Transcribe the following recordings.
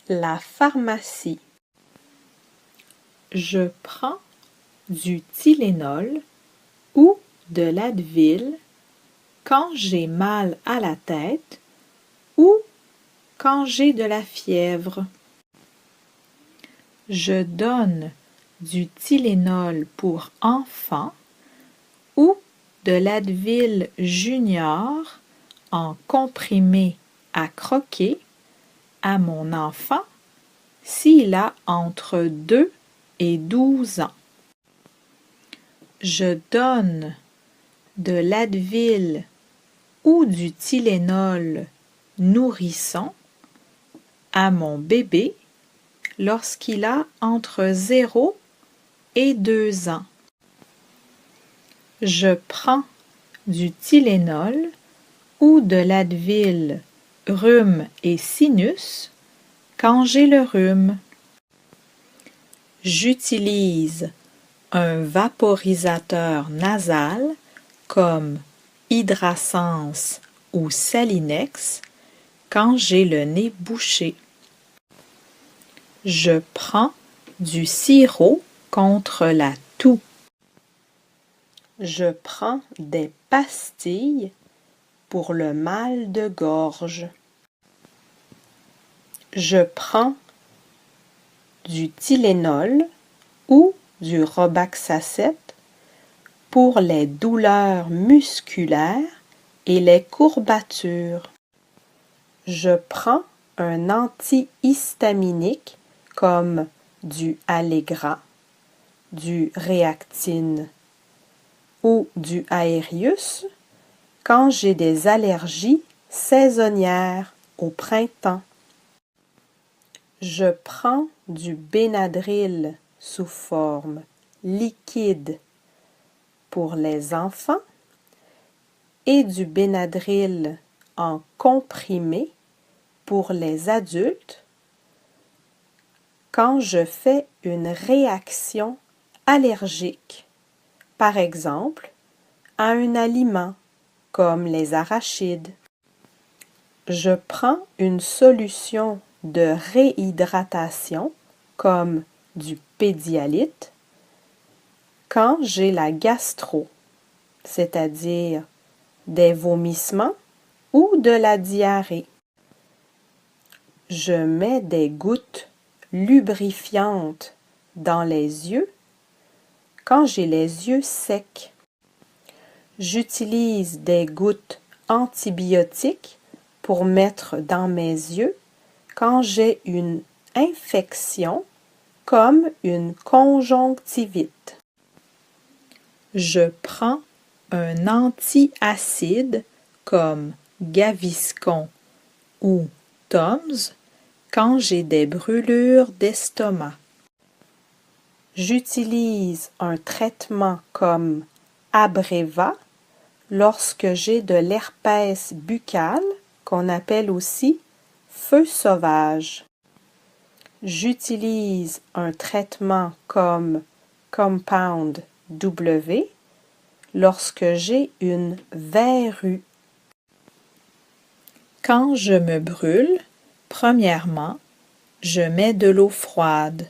la pharmacie. Je prends du Tylenol ou de l'Advil quand j'ai mal à la tête ou quand j'ai de la fièvre. Je donne du Tylenol pour enfants ou de l'Advil Junior en comprimé à croquer à mon enfant s'il a entre 2 et 12 ans. Je donne de l'Advil ou du Tylenol nourrisson à mon bébé lorsqu'il a entre 0 et 2 ans. Je prends du Tylenol ou de l'Advil rhume et sinus quand j'ai le rhume. J'utilise un vaporisateur nasal comme Hydrasense ou Salinex quand j'ai le nez bouché. Je prends du sirop contre la toux. Je prends des pastilles pour le mal de gorge. Je prends du Tylenol ou du Robaxacet pour les douleurs musculaires et les courbatures. Je prends un antihistaminique comme du Allegra, du Reactine ou du Aerius quand j'ai des allergies saisonnières au printemps. Je prends du Benadryl sous forme liquide pour les enfants et du Benadryl en comprimé pour les adultes quand je fais une réaction allergique, par exemple à un aliment comme les arachides. Je prends une solution de réhydratation comme du Pédialyte quand j'ai la gastro, c'est-à-dire des vomissements ou de la diarrhée. Je mets des gouttes lubrifiantes dans les yeux quand j'ai les yeux secs. J'utilise des gouttes antibiotiques pour mettre dans mes yeux quand j'ai une infection comme une conjonctivite. Je prends un antiacide comme Gaviscon ou Tums quand j'ai des brûlures d'estomac. J'utilise un traitement comme Abreva lorsque j'ai de l'herpès buccal qu'on appelle aussi feu sauvage. J'utilise un traitement comme Compound W lorsque j'ai une verrue. Quand je me brûle, premièrement, je mets de l'eau froide.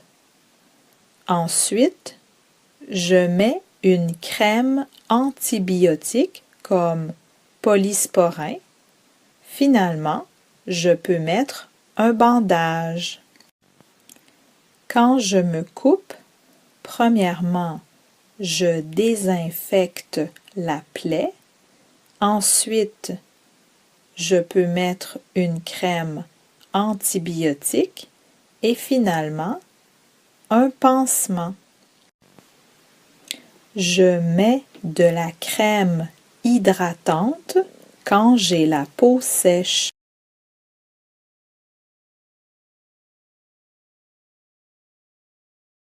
Ensuite, je mets une crème antibiotique comme Polysporin. Finalement, je peux mettre un bandage. Quand je me coupe, premièrement, je désinfecte la plaie. Ensuite, je peux mettre une crème antibiotique et finalement, un pansement. Je mets de la crème hydratante quand j'ai la peau sèche.